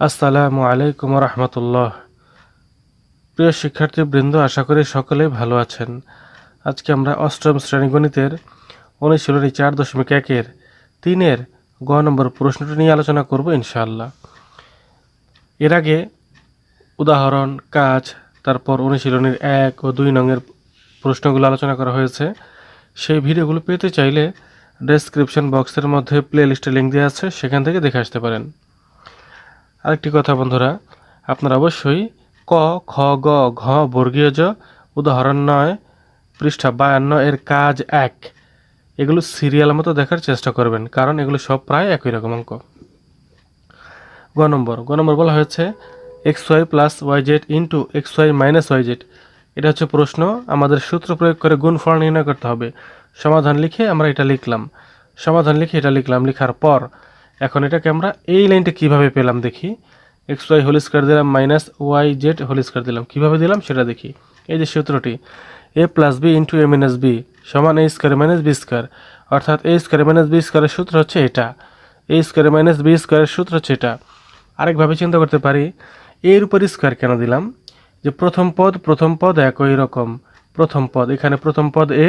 আসসালামু আলাইকুম রহমতুল্লাহ। প্রিয় শিক্ষার্থীবৃন্দ, আশা করি সকলেই ভালো আছেন। আজকে আমরা অষ্টম শ্রেণী গণিতের অনুশীলনী 4.1-এর 3-এর গ নম্বর প্রশ্নটি নিয়ে আলোচনা করব ইনশাআল্লাহ। এর আগে উদাহরণ, কাজ, তারপর অনুশীলনীর 1 ও 2 নংয়ের প্রশ্নগুলো আলোচনা করা হয়েছে। সেই ভিডিওগুলো পেতে চাইলে ডেসক্রিপশন বক্সের মধ্যে প্লে লিস্টের লিঙ্ক দেওয়া আছে, সেখান থেকে দেখে আসতে পারেন। আরেকটি কথা বন্ধুরা, আপনারা অবশ্যই ক, খ, গ, ঘ বর্গীয় জ, উদাহরণ 9 পৃষ্ঠা 52 এর কাজ 1 এগুলো সিরিয়াল মতো দেখার চেষ্টা করবেন, কারণ এগুলো সব প্রায় একই রকম অঙ্ক। গ নম্বর বলা হয়েছে xy plus yz into xy minus yz। এটা হচ্ছে প্রশ্ন। আমাদের সূত্র প্রয়োগ করে গুণফল নির্ণয় করতে হবে। সমাধান লিখে আমরা এটা লিখলাম। লিখার পর এখন এটাকে আমরা এই লাইনটা কিভাবে পেলাম দেখি। xy হোল স্কয়ার দিলাম মাইনাস yz হোল স্কয়ার দিলাম, কিভাবে দিলাম সেটা দেখি। এই যে সূত্রটি a plus B into A minus B সমান a square minus B square, অর্থাৎ a স্কয়ার মাইনাস বি স্কয়ারের সূত্র হচ্ছে এটা। a স্কয়ার মাইনাস বি স্কয়ারের সূত্র হচ্ছে এটা। আরেকভাবে চিন্তা করতে পারি, এর উপর স্কয়ার কেন দিলাম, যে প্রথম পদ একই রকম। এখানে প্রথম পদ এ,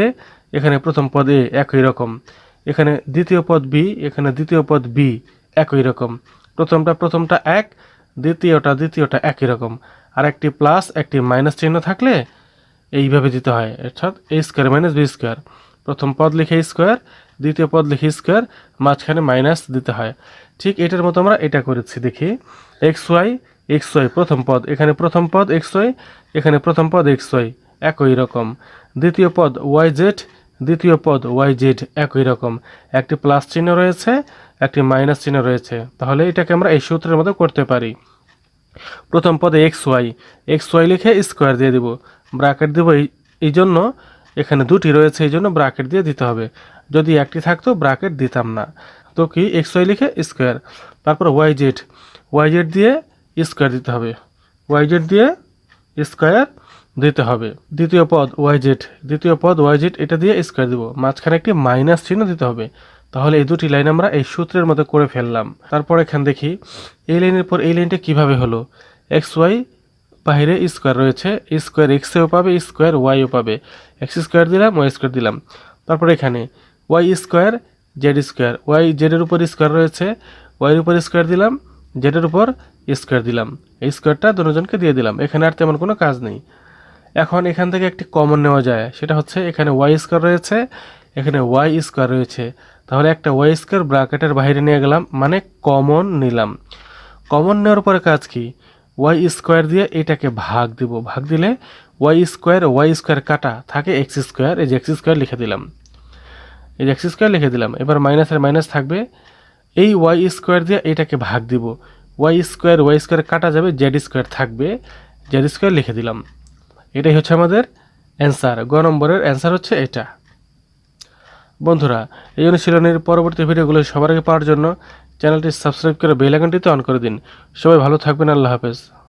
এখানে প্রথম পদ এ একই রকম। এখানে দ্বিতীয় পদ বি, এখানে দ্বিতীয় পদ বি একই রকম। প্রথমটা এক, দ্বিতীয়টা একই রকম। আর একটি প্লাস একটি মাইনাস চিহ্ন থাকলে এইভাবে দিতে হয়, অর্থাৎ এ স্কয়ার মাইনাস বি স্কয়ার। প্রথম পদ লিখে স্কয়ার, দ্বিতীয় পদ লিখে স্কয়ার, মাঝখানে মাইনাস দিতে হয়। ঠিক এটার মতো আমরা এটা করেছি। দেখি xy প্রথম পদ, এখানে প্রথম পদ xy, এখানে প্রথম পদ xy একই রকম। দ্বিতীয় পদ yz একই রকম। একটি প্লাস চিহ্ন রয়েছে, একটি মাইনাস চিহ্ন রয়েছে, তাহলে এটাকে আমরা এই সূত্রের মতো করতে পারি। প্রথম পদে xy লিখে স্কয়ার দিয়ে দিব, ব্র্যাকেট দেব। এই জন্য এখানে দুটি রয়েছে, এই জন্য ব্র্যাকেট দিয়ে দিতে হবে। যদি একটি থাকতো ব্র্যাকেট দিতাম না। তো কি xy লিখে স্কয়ার, তারপর yz দিয়ে স্কয়ার দিতে হবে, দ্বিতীয় পদ yz এটা দিয়ে স্কয়ার দিব, মাঝখানে একটি মাইনাস চিহ্ন দিতে হবে। তাহলে এই দুটি লাইন আমরা এই সূত্রের মতো করে ফেললাম। তারপর এখানে দেখি এই লাইনের পর এই লাইনটা কিভাবে হলো। xy বাইরে স্কয়ার রয়েছে, স্কয়ার এক্সেও পাবে, স্কয়ার ওয়াইও পাবে। এক্স স্কয়ার দিলাম, ওয়াই স্কয়ার দিলাম। তারপর এখানে y square z square, y জেডের উপর স্কয়ার রয়েছে, ওয়াইয়ের উপর স্কয়ার দিলাম, জেডের উপর স্কয়ার দিলাম। এই স্কয়ারটা দুজনকে দিয়ে দিলাম। এখানে আর তেমন কোনো কাজ নেই। এখন এখান থেকে একটি কমন নেওয়া যায়, সেটা হচ্ছে এখানে ওয়াই স্কয়ার রয়েছে, এখানে ওয়াই স্কয়ার রয়েছে। তাহলে একটা ওয়াই স্কয়ার ব্র্যাকেটের বাইরে নিয়ে গেলাম, মানে কমন নিলাম। কমন নেওয়ার পরে কাজ কি, ওয়াই স্কয়ার দিয়ে এটাকে ভাগ দিব। ভাগ দিলে ওয়াই স্কয়ার কাটা থাকে এক্স স্কয়ার। এই যে এক্স স্কয়ার লিখে দিলাম। এবার মাইনাসের মাইনাস থাকবে। এই ওয়াই স্কয়ার দিয়ে এটাকে ভাগ দিব। ওয়াই স্কয়ার কাটা যাবে, জেড স্কয়ার থাকবে, জেড স্কয়ার লিখে দিলাম। এটাই হচ্ছে আমাদের অ্যান্সার। গ নম্বরের অ্যান্সার হচ্ছে এটা। বন্ধুরা, এই অনুশীলনের পরবর্তী ভিডিওগুলো সবার আগে পাওয়ার জন্য চ্যানেলটি সাবস্ক্রাইব করে বেল আইকনটিতে অন করে দিন। সবাই ভালো থাকবেন। আল্লাহ হাফেজ।